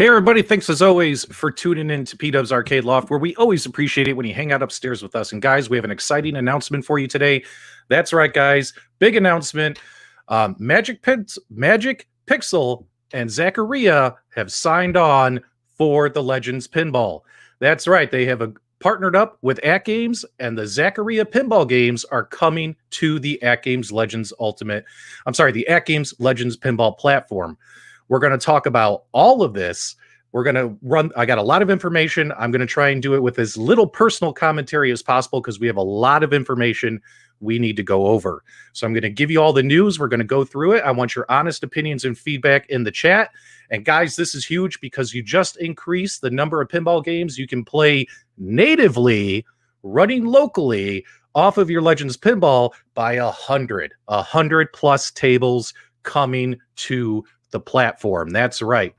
Hey everybody, thanks as always for tuning in to P-Dub's Arcade Loft, where we always appreciate it when you hang out upstairs with us. And guys, we have an exciting announcement for you today. That's right, guys. Big announcement. Magic Pixel and Zaccaria have signed on for the Legends Pinball. That's right. They have partnered up with AtGames, and the Zaccaria pinball games are coming to the AtGames Legends the AtGames Legends Pinball platform. We're going to talk about all of this. I got a lot of information. I'm going to try and do it with as little personal commentary as possible because we have a lot of information we need to go over. So I'm going to give you all the news. We're going to go through it. I want your honest opinions and feedback in the chat. And guys, this is huge because you just increased the number of pinball games you can play natively, running locally off of your Legends Pinball by 100 plus tables coming to the platform. That's right.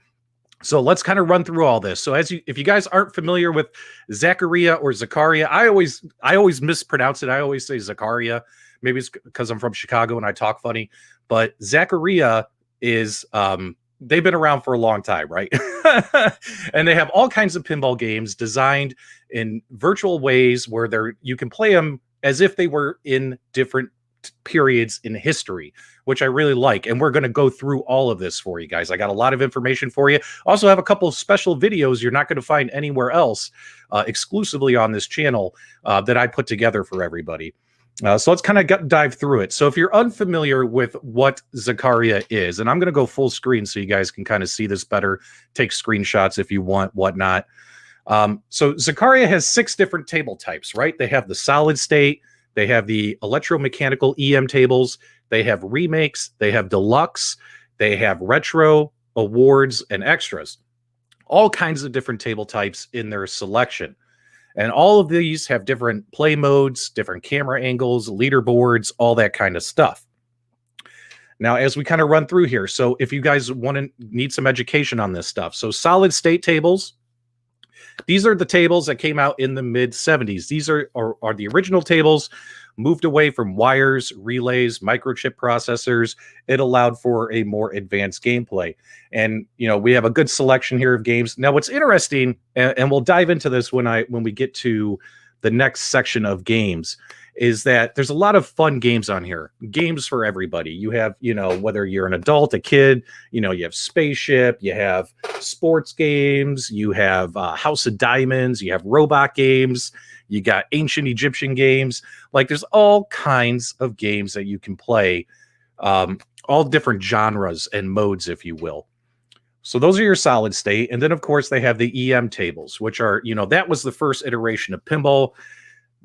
So let's kind of run through all this. So if you guys aren't familiar with Zaccaria or Zaccaria, I always mispronounce it. I always say Zaccaria. Maybe it's because I'm from Chicago and I talk funny, but Zaccaria is they've been around for a long time, right? And they have all kinds of pinball games designed in virtual ways where you can play them as if they were in different periods in history, which I really like. And we're going to go through all of this for you guys. I got a lot of information for you. Also have a couple of special videos you're not going to find anywhere else, exclusively on this channel, that I put together for everybody. So let's kind of dive through it. So if you're unfamiliar with what Zaccaria is, and I'm going to go full screen so you guys can kind of see this better, take screenshots if you want, whatnot. So Zaccaria has 6 different table types, right? They have the solid state, they have the electromechanical EM tables, they have remakes, they have deluxe, they have retro, awards, and extras. All kinds of different table types in their selection. And all of these have different play modes, different camera angles, leaderboards, all that kind of stuff. Now, as we kind of run through here, so if you guys need some education on this stuff, so solid state tables, these are the tables that came out in the mid-70s. These are the original tables, moved away from wires, relays, microchip processors. It allowed for a more advanced gameplay. And, we have a good selection here of games. Now, what's interesting, and we'll dive into this when we get to the next section of games, is that there's a lot of fun games on here. Games for everybody. You have, whether you're an adult, a kid, you have Spaceship, you have sports games, you have House of Diamonds, you have robot games, you got ancient Egyptian games. Like, there's all kinds of games that you can play, all different genres and modes, if you will. So those are your solid state. And then, of course, they have the EM tables, which are, that was the first iteration of pinball.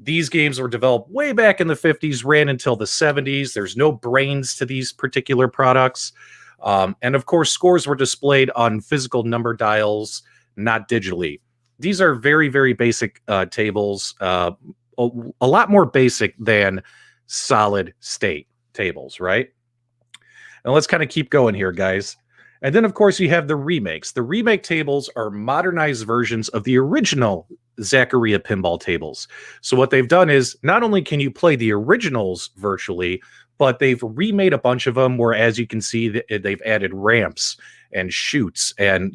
These games were developed way back in the 50s, ran until the 70s. There's no brains to these particular products. And of course, scores were displayed on physical number dials, not digitally. These are very, very basic tables, a lot more basic than solid state tables, right? And let's kind of keep going here, guys. And then, of course, you have the remakes. The remake tables are modernized versions of the original Zaccaria pinball tables. So what they've done is not only can you play the originals virtually, but they've remade a bunch of them where, as you can see, they've added ramps and chutes and,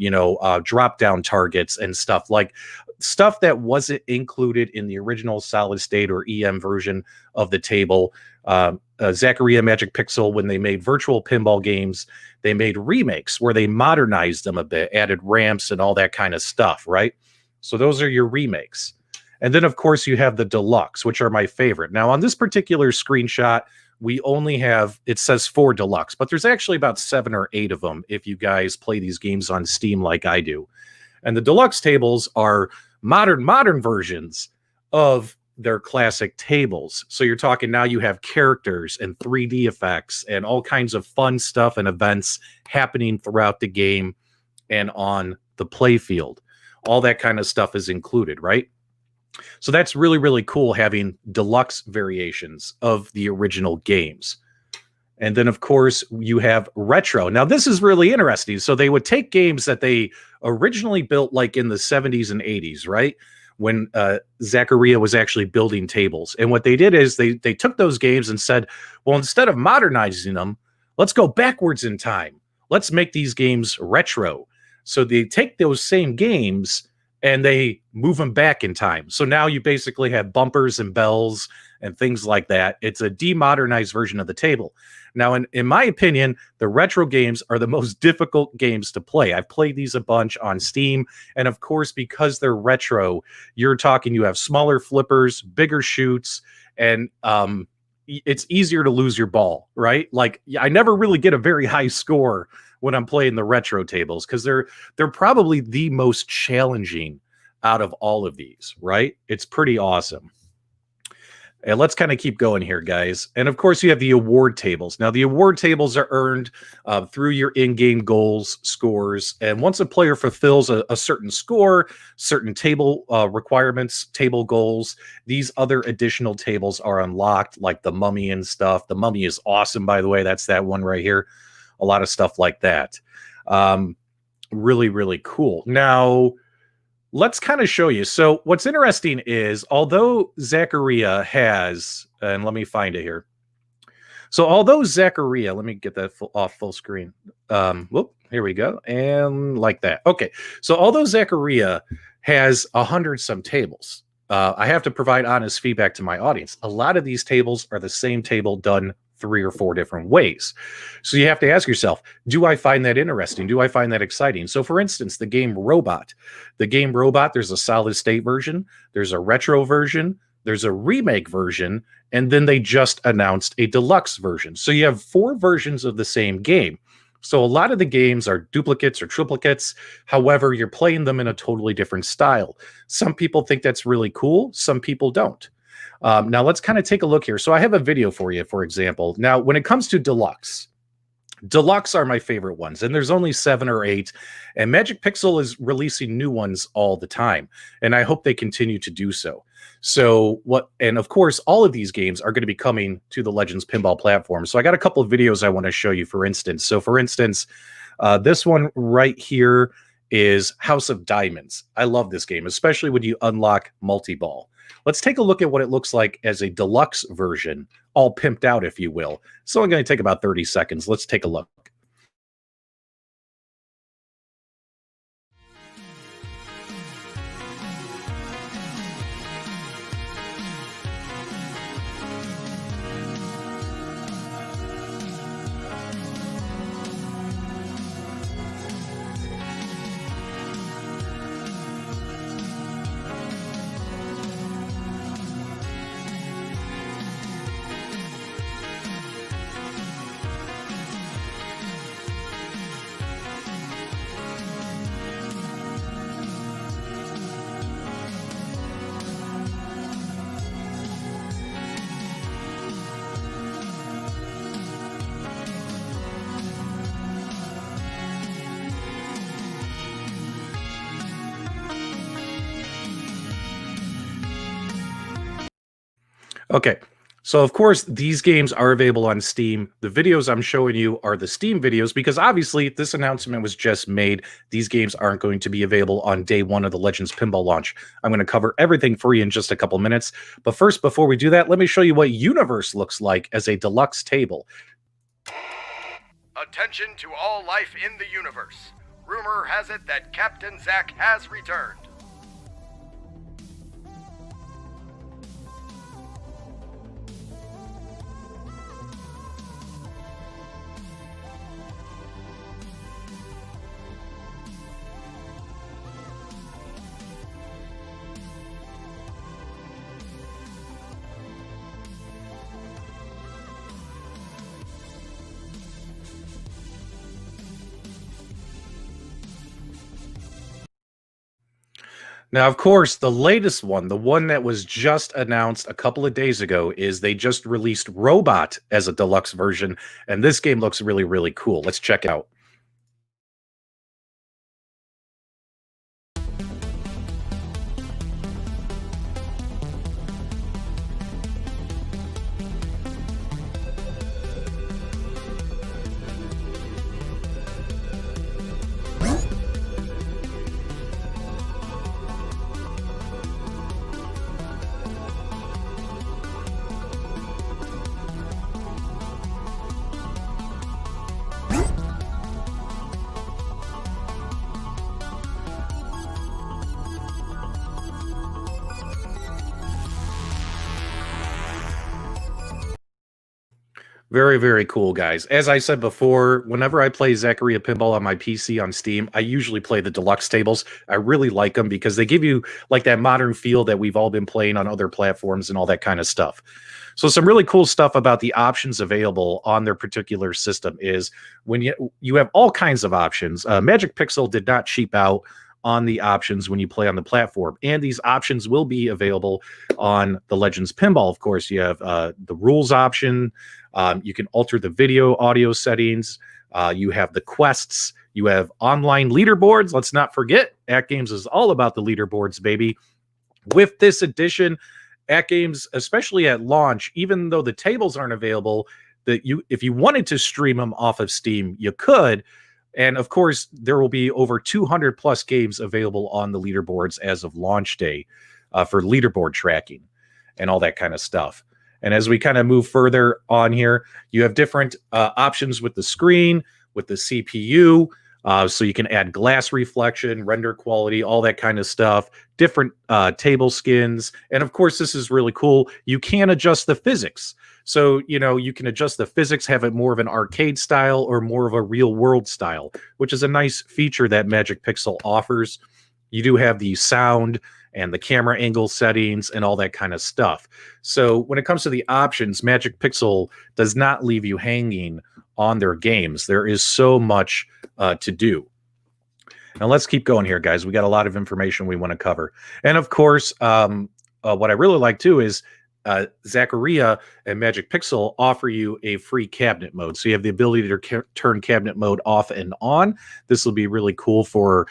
drop-down targets and stuff that wasn't included in the original solid state or EM version of the table. Zaccaria Magic Pixel, when they made virtual pinball games, they made remakes where they modernized them a bit, added ramps and all that kind of stuff, right? So those are your remakes. And then, of course, you have the deluxe, which are my favorite. Now, on this particular screenshot, we only have, it says 4 deluxe, but there's actually about 7 or 8 of them if you guys play these games on Steam like I do. And the deluxe tables are modern versions of their classic tables. So you're talking now you have characters and 3D effects and all kinds of fun stuff and events happening throughout the game and on the play field. All that kind of stuff is included, right? So that's really, really cool having deluxe variations of the original games. And then, of course, you have retro. Now, this is really interesting. So they would take games that they originally built like in the 70s and 80s, right? When Zaccaria was actually building tables. And what they did is they took those games and said, well, instead of modernizing them, let's go backwards in time. Let's make these games retro. So they take those same games and they move them back in time. So now you basically have bumpers and bells and things like that. It's a demodernized version of the table. Now, in my opinion, the retro games are the most difficult games to play. I've played these a bunch on Steam. And of course, because they're retro, you're talking, you have smaller flippers, bigger shoots, and it's easier to lose your ball, right? Like, I never really get a very high score when I'm playing the retro tables because they're probably the most challenging out of all of these, right? It's pretty awesome. And let's kind of keep going here, guys. And of course, you have the award tables. Now, the award tables are earned through your in-game goals, scores. And once a player fulfills a certain score, certain table requirements, table goals, these other additional tables are unlocked, like the mummy and stuff. The mummy is awesome, by the way. That's that one right here. A lot of stuff like that. Really, really cool. Now, let's kind of show you. So what's interesting is, although Zaccaria has, and let me find it here. So although Zaccaria, let me get that off full screen. Whoop, here we go. And like that. Okay. So although Zaccaria has 100-some tables, I have to provide honest feedback to my audience. A lot of these tables are the same table done 3 or 4 different ways. So you have to ask yourself, do I find that interesting? Do I find that exciting? So for instance, the game Robot. The game Robot, there's a solid state version, there's a retro version, there's a remake version, and then they just announced a deluxe version. So you have 4 versions of the same game. So a lot of the games are duplicates or triplicates. However, you're playing them in a totally different style. Some people think that's really cool. Some people don't. Now, let's kind of take a look here. So I have a video for you, for example. Now, when it comes to deluxe are my favorite ones, and there's only 7 or 8, and Magic Pixel is releasing new ones all the time, and I hope they continue to do so. And of course, all of these games are going to be coming to the Legends Pinball platform. So I got a couple of videos I want to show you, for instance. So for instance, this one right here is House of Diamonds. I love this game, especially when you unlock multi-ball. Let's take a look at what it looks like as a deluxe version, all pimped out, if you will. It's only going to take about 30 seconds. Let's take a look. Okay, so of course, these games are available on Steam. The videos I'm showing you are the Steam videos because obviously this announcement was just made. These games aren't going to be available on day 1 of the Legends Pinball launch. I'm going to cover everything for you in just a couple minutes. But first, before we do that, let me show you what Universe looks like as a deluxe table. Attention to all life in the universe. Rumor has it that Captain Zack has returned. Now, of course, the latest one, the one that was just announced a couple of days ago, is they just released Robot as a deluxe version, and this game looks really, really cool. Let's check it out. Very, very cool, guys. As I said before, whenever I play Zaccaria Pinball on my PC on Steam, I usually play the deluxe tables. I really like them because they give you like that modern feel that we've all been playing on other platforms and all that kind of stuff. So some really cool stuff about the options available on their particular system is when you have all kinds of options. Magic Pixel did not cheap out on the options when you play on the platform, and these options will be available on the Legends Pinball. Of course, you have the rules option. You can alter the video audio settings. You have the quests. You have online leaderboards. Let's not forget, AtGames is all about the leaderboards, baby. With this edition, AtGames, especially at launch, even though the tables aren't available, if you wanted to stream them off of Steam, you could. And of course, there will be over 200 plus games available on the leaderboards as of launch day for leaderboard tracking and all that kind of stuff. And as we kind of move further on here, you have different options with the screen, with the CPU. So you can add glass reflection, render quality, all that kind of stuff, different table skins. And of course, this is really cool. You can adjust the physics. So, you can adjust the physics, have it more of an arcade style or more of a real world style, which is a nice feature that Magic Pixel offers. You do have the sound and the camera angle settings and all that kind of stuff. So when it comes to the options, Magic Pixel does not leave you hanging on their games. There is so much to do. Now let's keep going here, guys. We got a lot of information we want to cover. And of course, what I really like too is Zaccaria and Magic Pixel offer you a free cabinet mode. So you have the ability to turn cabinet mode off and on. This will be really cool for,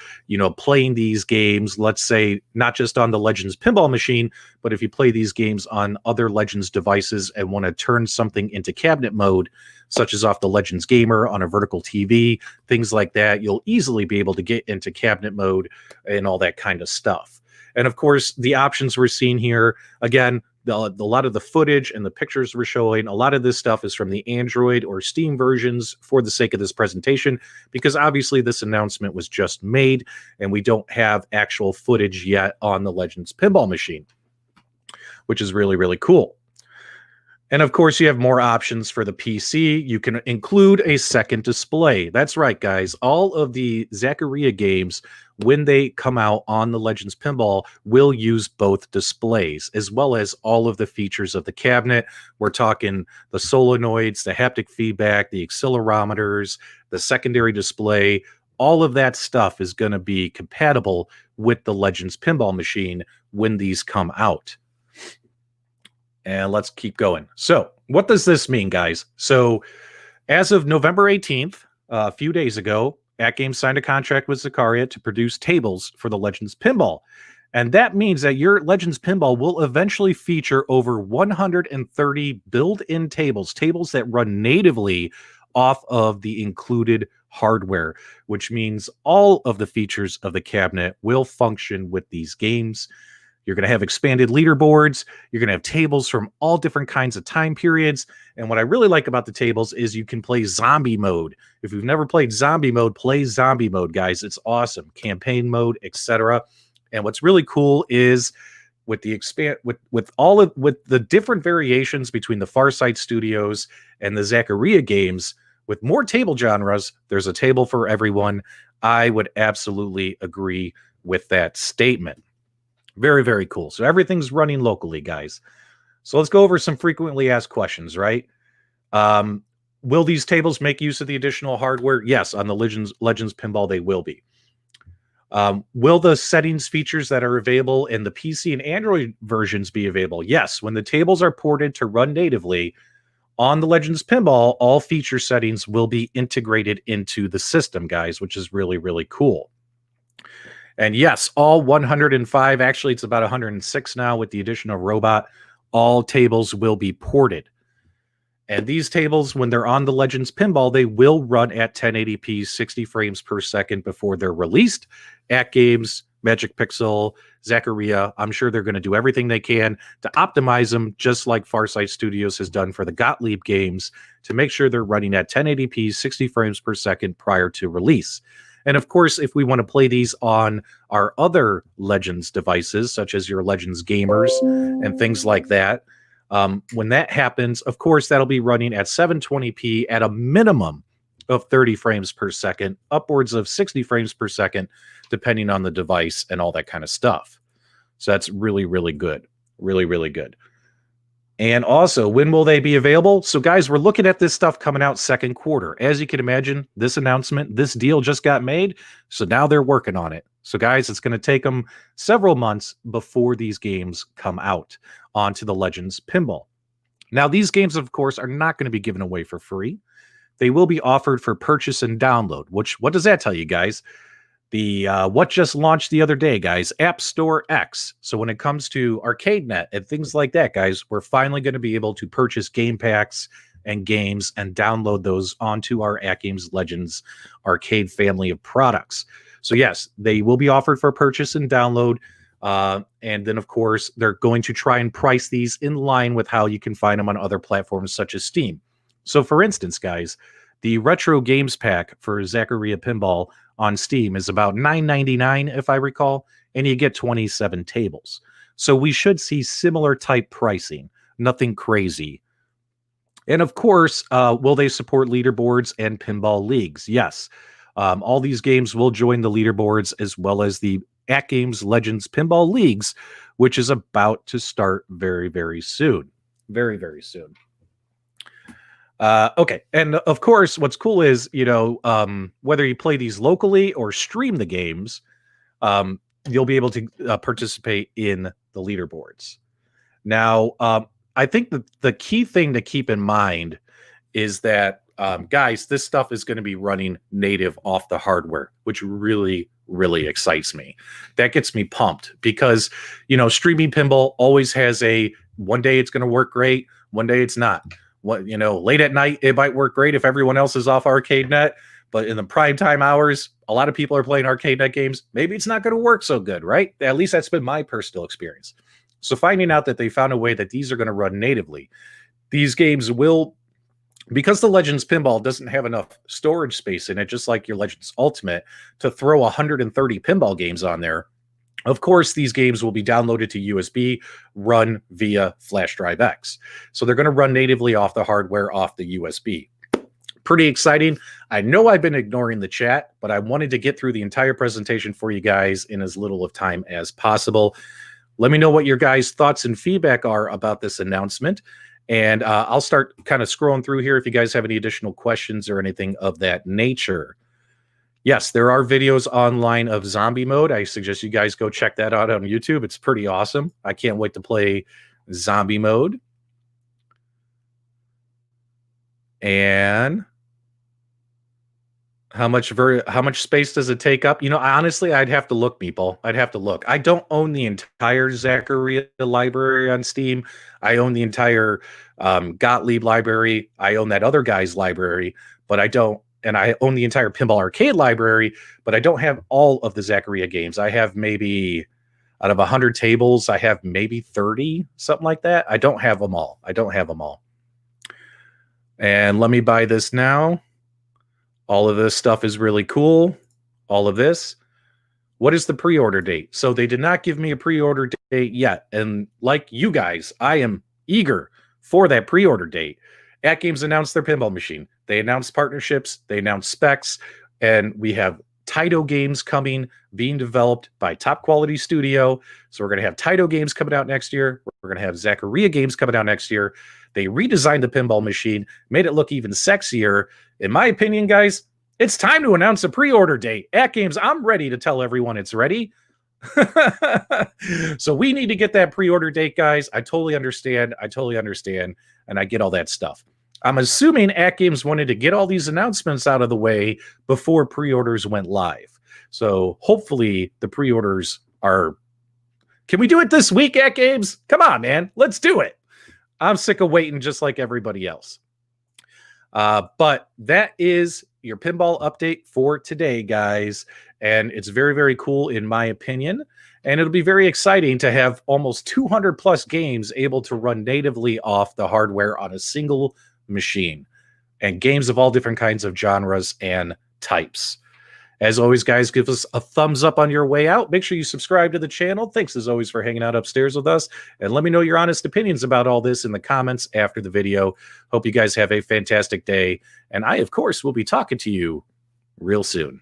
playing these games, let's say not just on the Legends Pinball machine, but if you play these games on other Legends devices and want to turn something into cabinet mode, such as off the Legends Gamer on a vertical TV, things like that, you'll easily be able to get into cabinet mode and all that kind of stuff. And of course, the options we're seeing here, again, a lot of the footage and the pictures we're showing, a lot of this stuff is from the Android or Steam versions for the sake of this presentation, because obviously this announcement was just made and we don't have actual footage yet on the Legends Pinball machine, which is really, really cool. And of course, you have more options for the PC. You can include a second display. That's right, guys. All of the Zaccaria games, when they come out on the Legends Pinball, will use both displays, as well as all of the features of the cabinet. We're talking the solenoids, the haptic feedback, the accelerometers, the secondary display. All of that stuff is going to be compatible with the Legends Pinball machine when these come out. And let's keep going. So what does this mean, guys? So as of November 18th, a few days ago, AtGames signed a contract with Zaccaria to produce tables for the Legends Pinball. And that means that your Legends Pinball will eventually feature over 130 built-in tables that run natively off of the included hardware, which means all of the features of the cabinet will function with these games. You're going to have expanded leaderboards. You're going to have tables from all different kinds of time periods. And what I really like about the tables is you can play zombie mode. If you've never played zombie mode, play zombie mode, guys. It's awesome. Campaign mode, etc. And what's really cool is with the with the different variations between the Farsight Studios and the Zaccaria games, with more table genres, there's a table for everyone. I would absolutely agree with that statement. Very, very cool. So everything's running locally, guys. So let's go over some frequently asked questions, right? Will these tables make use of the additional hardware? Yes, on the Legends Pinball, they will be. Will the settings features that are available in the PC and Android versions be available? Yes, when the tables are ported to run natively on the Legends Pinball, all feature settings will be integrated into the system, guys, which is really, really cool. And yes, all 105, actually it's about 106 now with the addition of Robot, all tables will be ported. And these tables, when they're on the Legends Pinball, they will run at 1080p, 60 frames per second before they're released. AtGames, Magic Pixel, Zaccaria, I'm sure they're going to do everything they can to optimize them, just like Farsight Studios has done for the Gottlieb games, to make sure they're running at 1080p, 60 frames per second prior to release. And of course, if we want to play these on our other Legends devices, such as your Legends Gamers and things like that, When that happens, of course, that'll be running at 720p at a minimum of 30 frames per second, upwards of 60 frames per second, depending on the device and all that kind of stuff. So that's really, really good. Really, really good. And also, when will they be available? So, guys, we're looking at this stuff coming out second quarter. As you can imagine, this announcement, this deal just got made. So now they're working on it. So, guys, it's going to take them several months before these games come out onto the Legends Pinball. Now, these games, of course, are not going to be given away for free. They will be offered for purchase and download, which, what does that tell you, guys? The what just launched the other day, guys, App Store X. So when it comes to ArcadeNet and things like that, guys, we're finally going to be able to purchase game packs and games and download those onto our AtGames Legends arcade family of products. So yes, they will be offered for purchase and download. And then, of course, they're going to try and price these in line with how you can find them on other platforms such as Steam. So, for instance, guys, the Retro Games Pack for Zaccaria Pinball on Steam is about $9.99, if I recall, and you get 27 tables. So we should see similar type pricing, nothing crazy. And of course, will they support leaderboards and pinball leagues? Yes. All these games will join the leaderboards as well as the AtGames Legends Pinball Leagues, which is about to start very, very soon. Very, very soon. Okay. And of course, what's cool is, whether you play these locally or stream the games, you'll be able to participate in the leaderboards. Now, I think the key thing to keep in mind is that, guys, this stuff is going to be running native off the hardware, which really, really excites me. That gets me pumped because, streaming pinball always has one day it's going to work great, one day it's not. Late at night, it might work great if everyone else is off ArcadeNet, but in the prime time hours, a lot of people are playing ArcadeNet games. Maybe it's not going to work so good, right? At least that's been my personal experience. So finding out that they found a way that these are going to run natively, these games will, because the Legends Pinball doesn't have enough storage space in it, just like your Legends Ultimate, to throw 130 pinball games on there. Of course, these games will be downloaded to USB, run via Flash Drive X. So they're going to run natively off the hardware, off the USB. Pretty exciting. I know I've been ignoring the chat, but I wanted to get through the entire presentation for you guys in as little of time as possible. Let me know what your guys' thoughts and feedback are about this announcement. And I'll start kind of scrolling through here if you guys have any additional questions or anything of that nature. Yes, there are videos online of zombie mode. I suggest you guys go check that out on YouTube. It's pretty awesome. I can't wait to play zombie mode. And how much space does it take up? Honestly, I'd have to look, Meeple. I'd have to look. I don't own the entire Zaccaria library on Steam. I own the entire Gottlieb library. I own that other guy's library, but I don't. And I own the entire Pinball Arcade library, but I don't have all of the Zaccaria games. I have maybe, out of 100 tables, I have maybe 30, something like that. I don't have them all. And let me buy this now. All of this stuff is really cool. All of this. What is the pre-order date? So they did not give me a pre-order date yet. And like you guys, I am eager for that pre-order date. AtGames announced their pinball machine. They announced partnerships. They announced specs. And we have Taito games coming, being developed by top quality studio. So we're going to have Taito games coming out next year. We're going to have Zaccaria games coming out next year. They redesigned the pinball machine, made it look even sexier. In my opinion, guys, it's time to announce a pre-order date. AtGames, I'm ready to tell everyone it's ready. So we need to get that pre-order date, guys. I totally understand. And I get all that stuff. I'm assuming AtGames wanted to get all these announcements out of the way before pre-orders went live. So hopefully the pre-orders are... Can we do it this week, AtGames? Come on, man. Let's do it. I'm sick of waiting just like everybody else. But that is your pinball update for today, guys. And it's very, very cool in my opinion. And it'll be very exciting to have almost 200 plus games able to run natively off the hardware on a single machine, and games of all different kinds of genres and types. As always, guys, give us a thumbs up on your way out. Make sure you subscribe to the channel. Thanks, as always, for hanging out upstairs with us. And let me know your honest opinions about all this in the comments after the video. Hope you guys have a fantastic day. And I, of course, will be talking to you real soon.